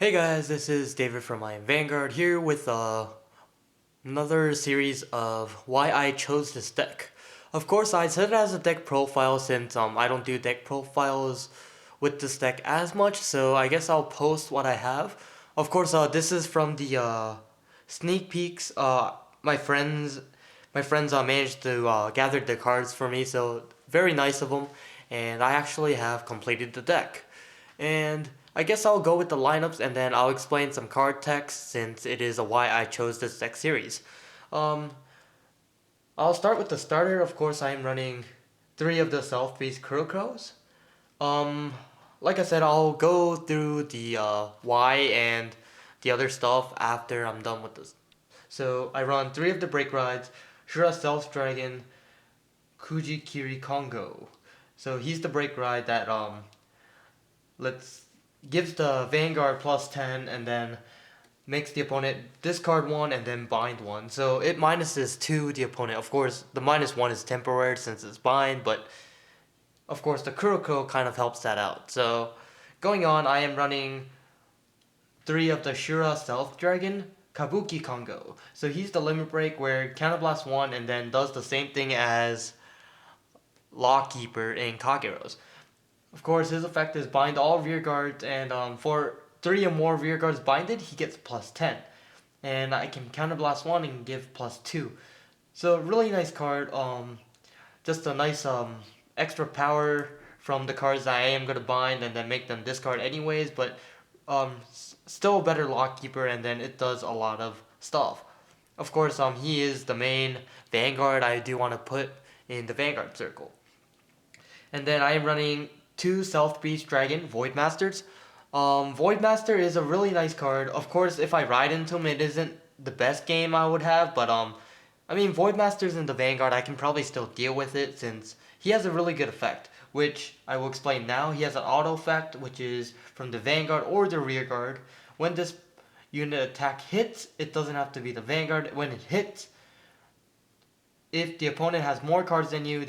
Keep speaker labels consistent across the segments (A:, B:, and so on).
A: Hey guys, this is David from Vanguard here with another series of why I chose this deck. Of course, I set it as a deck profile since I don't do deck profiles with this deck as much, so I guess I'll post what I have. Of course, this is from the sneak peeks. My friends, managed to gather the cards for me, so very nice of them. And I actually have completed the deck. And I guess I'll go with the lineups and then I'll explain some card text since it is a why I chose this deck series. Um, I'll start with the starter. Of course, I am running 3 of the Self-Beast Kurokros. Um, like I said, I'll go through the why and the other stuff after I'm done with this. So I run 3 of the Break Rides, Shura Stealth Dragon, Kujikiri Kongo. So he's the Break Ride that let's gives the Vanguard plus 10 and then makes the opponent discard 1 and then bind 1. So it minuses 2 the opponent. Of course, the minus 1 is temporary since it's bind, but of course the Kuroko kind of helps that out. So going on, I am running 3 of the Shura Stealth Dragon, Kabuki Kongo. So he's the limit break where counterblast 1 and then does the same thing as Lawkeeper in Kageros. Of course, his effect is bind all rear guards, and for 3 or more rear guards binded, he gets plus 10. And I can counterblast 1 and give plus 2. So, really nice card. Just a nice extra power from the cards that I am going to bind and then make them discard anyways, but still a better Lockkeeper, and then it does a lot of stuff. Of course, he is the main Vanguard I do want to put in the Vanguard circle. And then I am running 2 Stealth Beast Dragon Voidmasters. Voidmaster is a really nice card. Of course, if I ride into him, it isn't the best game I would have, but I mean, Voidmaster's in the Vanguard, I can probably still deal with it since he has a really good effect, which I will explain now. He has an auto effect, which is from the Vanguard or the rear guard. When this unit attack hits, it doesn't have to be the Vanguard. When it hits, if the opponent has more cards than you,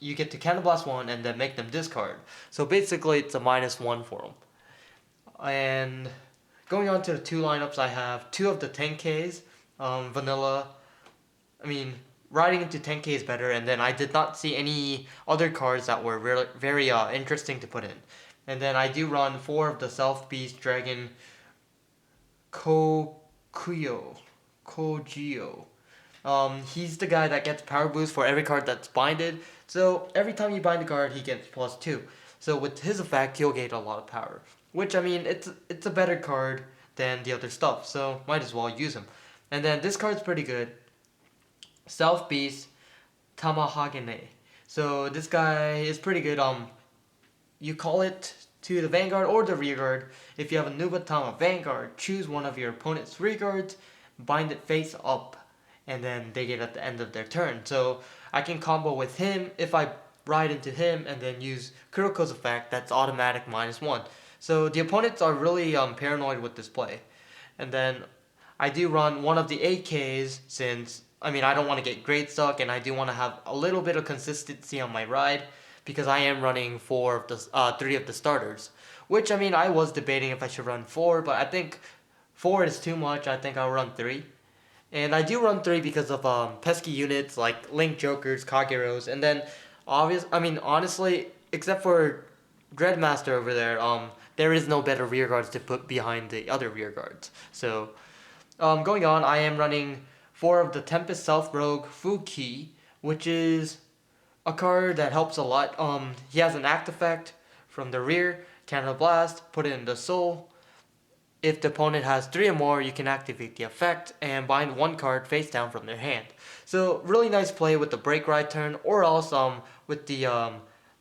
A: you get to counterblast 1 and then make them discard. So basically, it's a -1 for them. And going on to the 2 lineups, I have 2 of the 10Ks, vanilla. I mean, riding into 10K is better, and then I did not see any other cards that were really, very interesting to put in. And then I do run 4 of the Self Beast Dragon Kogyo. He's the guy that gets power boost for every card that's binded. So every time you bind a card, he gets plus 2. So with his effect, he'll gain a lot of power. Which, I mean, it's a better card than the other stuff, so might as well use him. And then this card's pretty good. Self Beast Tamahagane. So this guy is pretty good. You call it to the Vanguard or the rear guard. If you have a Nubatama Vanguard, choose one of your opponent's rear guards, bind it face up, and then they get at the end of their turn. So I can combo with him if I ride into him and then use Kuroko's effect. That's automatic -1. So the opponents are really paranoid with this play. And then I do run one of the 8Ks since, I mean, I don't want to get grade stuck, and I do want to have a little bit of consistency on my ride because I am running 3 of the starters. Which, I mean, I was debating if I should run 4, but I think 4 is too much. I think I'll run 3. And I do run 3 because of pesky units like Link Jokers, Kageros, and then honestly, except for Dreadmaster over there is no better rear guards to put behind the other rear guards. So, going on, I am running 4 of the Tempest Self Rogue Fuki, which is a card that helps a lot. He has an act effect from the rear, Counter Blast, put it in the soul. If the opponent has 3 or more, you can activate the effect and bind 1 card face down from their hand. So really nice play with the Break Ride turn, or else with the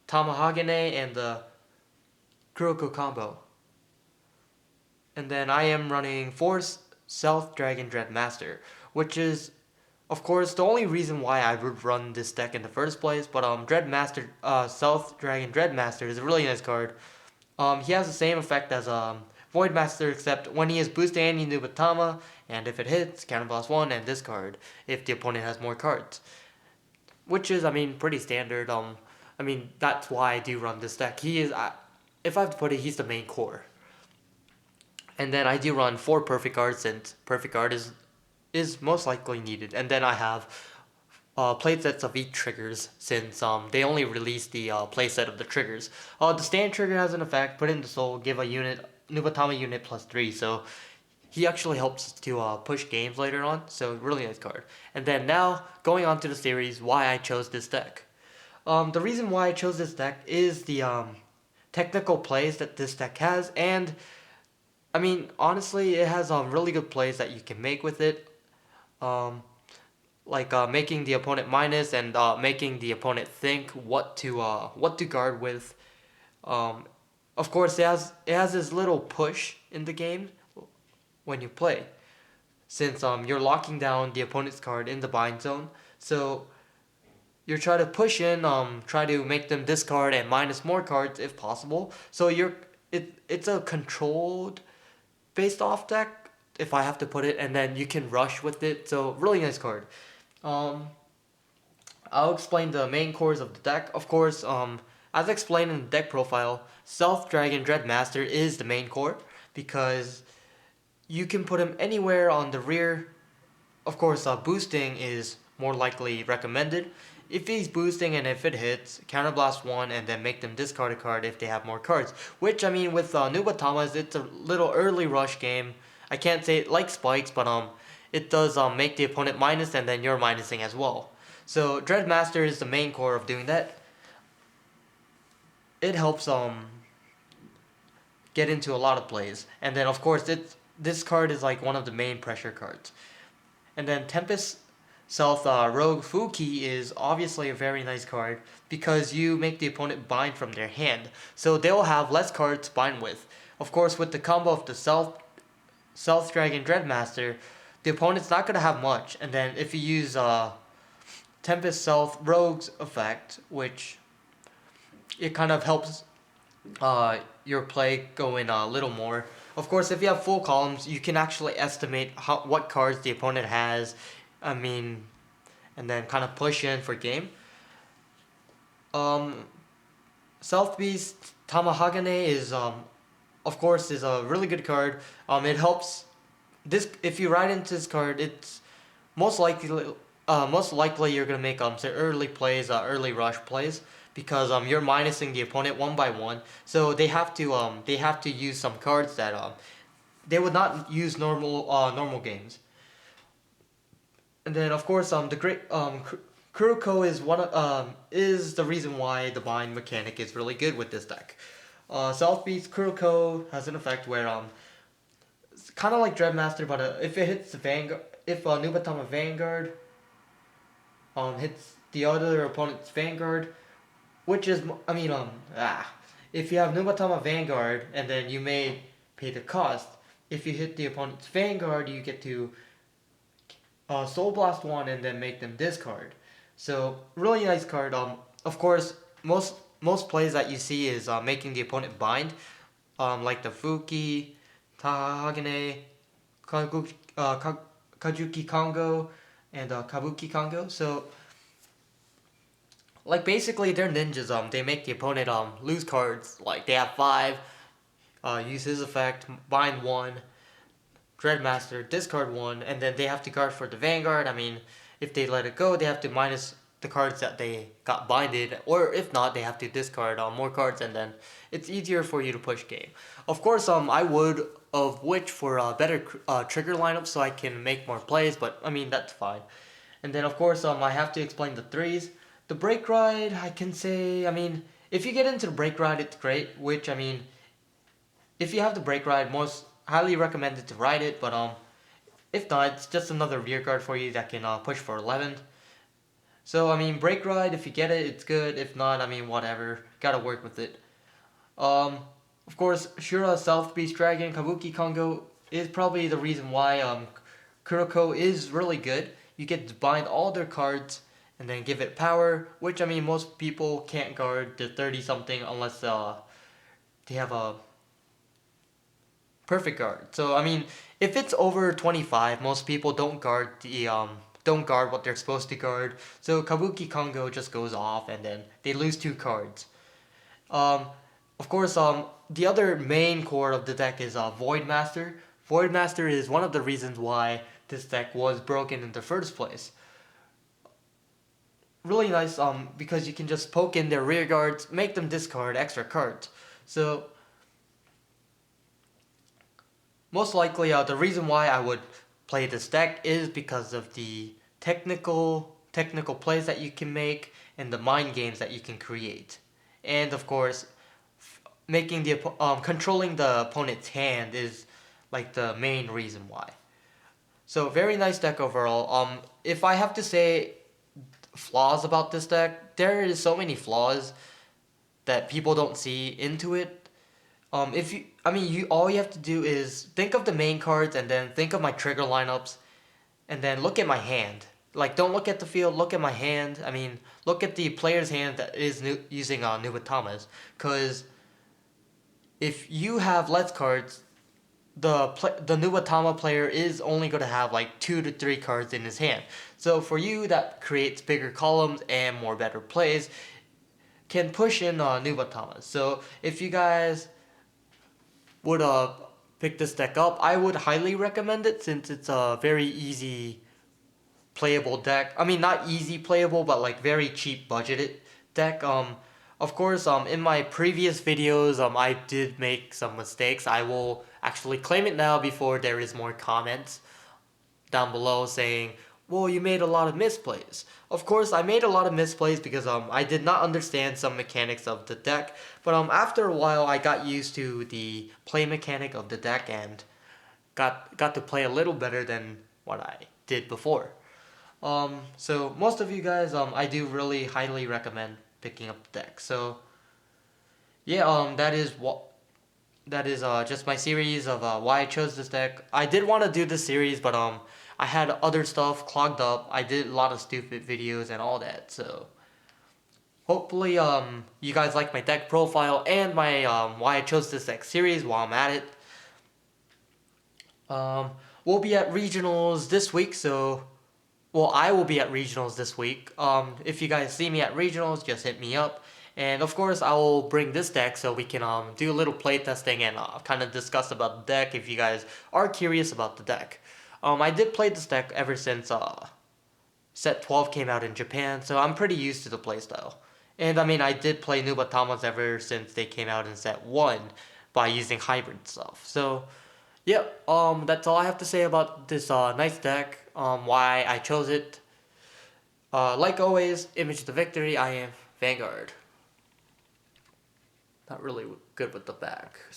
A: Tamahagane and the Kuroko combo. And then I am running 4 Stealth Dragon Dreadmaster, which is, of course, the only reason why I would run this deck in the first place. But Dreadmaster, Stealth Dragon Dreadmaster is a really nice card. He has the same effect as Voidmaster, except when he is boosting any Nubatama, and if it hits, counterblast 1 and discard if the opponent has more cards. Which is, I mean, pretty standard. I mean, that's why I do run this deck. He is, if I have to put it, he's the main core. And then I do run 4 perfect guards since perfect guard is most likely needed. And then I have playsets of each triggers since they only released the playset of the triggers. The stand trigger has an effect, put in the soul, give a unit Nubatama unit +3. So he actually helps to push games later on. So really nice card. And then now going on to the series, why I chose this deck. The reason why I chose this deck is the technical plays that this deck has, and I mean honestly, it has really good plays that you can make with it. Um, like making the opponent minus and making the opponent think what to guard with. Um, of course, it has this little push in the game when you play, since you're locking down the opponent's card in the bind zone. So you're trying to push in, try to make them discard and minus more cards if possible. So it's a controlled based off deck, if I have to put it, and then you can rush with it. So really nice card. Um, I'll explain the main cores of the deck. Of course, as explained in the deck profile, Stealth Dragon Dreadmaster is the main core because you can put him anywhere on the rear. Of course, boosting is more likely recommended. If he's boosting and if it hits, counterblast 1 and then make them discard a card if they have more cards. Which, I mean, with Nubatamas, it's a little early rush game. I can't say it like Spikes, but it does make the opponent minus and then you're minusing as well. So Dreadmaster is the main core of doing that. It helps get into a lot of plays. And then of course this card is like one of the main pressure cards. And then Tempest Stealth Rogue Fuki is obviously a very nice card because you make the opponent bind from their hand. So they'll have less cards to bind with. Of course, with the combo of the Stealth Dragon Dreadmaster, the opponent's not going to have much. And then if you use Tempest Stealth Rogue's effect, which it kind of helps your play go in a little more. Of course, if you have full columns, you can actually estimate what cards the opponent has. I mean, and then kind of push in for game. South Beast Tamahagane is of course is a really good card. It helps this if you ride into this card, it's most likely you're gonna make some early plays, early rush plays because you're minusing the opponent one by one. So they have to use some cards that they would not use normal games. And then of course the great Kuroko is the reason why the bind mechanic is really good with this deck. South Beast Kuroko has an effect where it's kind of like Dreadmaster, but if it hits the Vanguard, if Nubatama Vanguard hits the other opponent's Vanguard, which is if you have Nubatama Vanguard and then you may pay the cost. If you hit the opponent's Vanguard, you get to Soul Blast 1 and then make them discard. So really nice card. Of course, most plays that you see is making the opponent bind, like the Fuki, Tahagane, Kajuki Kongo, and Kabuki Kongo. So like basically they're ninjas. They make the opponent lose cards. Like they have 5. Use his effect, bind 1. Dreadmaster, discard 1, and then they have to guard for the Vanguard. I mean, if they let it go, they have to minus the cards that they got binded, or if not, they have to discard more cards, and then it's easier for you to push game. Of course, I would of Witch for a better trigger lineup so I can make more plays, but I mean, that's fine. And then, of course, I have to explain the 3s. The Break Ride, I can say, I mean, if you get into the Break Ride, it's great, which, I mean, if you have the Break Ride, most highly recommended to ride it, but if not, it's just another rear guard for you that can push for 11. So I mean, Break Ride, if you get it, it's good. If not, I mean, whatever, gotta work with it. Of course, Shura South Beast Dragon Kabuki Kongo is probably the reason why Kuroko is really good. You get to bind all their cards and then give it power, which I mean, most people can't guard the 30 something unless they have a perfect guard. So I mean, if it's over 25, most people don't guard what they're supposed to guard. So Kabuki Kongo just goes off and then they lose 2 cards. Of Of course, the other main core of the deck is Void Master. Void Master is one of the reasons why this deck was broken in the first place. Really nice, because you can just poke in their rear guards, make them discard extra cards. So most likely, the reason why I would play this deck is because of the technical plays that you can make and the mind games that you can create, and of course, making the controlling the opponent's hand is like the main reason why. So very nice deck overall. If I have to say flaws about this deck, there is so many flaws that people don't see into it. If you, I mean, you all you have to do is think of the main cards and then think of my trigger lineups, and then look at my hand. Like, don't look at the field. Look at my hand. I mean, look at the player's hand that is using Nubatama's. Cause if you have less cards, the Nubatama player is only going to have like 2 to 3 cards in his hand. So for you, that creates bigger columns and more better plays. Can push in Nubatama. So if you guys would pick this deck up, I would highly recommend it since it's a very easy playable deck. I mean, not easy playable, but like very cheap budgeted deck. Of course, in my previous videos, I did make some mistakes. I will actually claim it now before there is more comments down below saying, well, you made a lot of misplays. Of course, I made a lot of misplays because I did not understand some mechanics of the deck. But after a while, I got used to the play mechanic of the deck and got to play a little better than what I did before. So most of you guys, I do really highly recommend picking up the deck. So yeah, that is just my series of why I chose this deck. I did want to do this series, but I had other stuff clogged up. I did a lot of stupid videos and all that. So hopefully you guys like my deck profile and my why I chose this deck series while I'm at it. We'll be at regionals this week, so well, I will be at regionals this week. If you guys see me at regionals, just hit me up. And of course, I will bring this deck so we can do a little playtesting and kind of discuss about the deck if you guys are curious about the deck. I did play this deck ever since set 12 came out in Japan, so I'm pretty used to the playstyle. And I mean, I did play Nubatamas ever since they came out in set 1 by using hybrid stuff. So yeah, that's all I have to say about this nice deck, why I chose it. Like always, image the victory, I am Vanguard. Not really good with the back.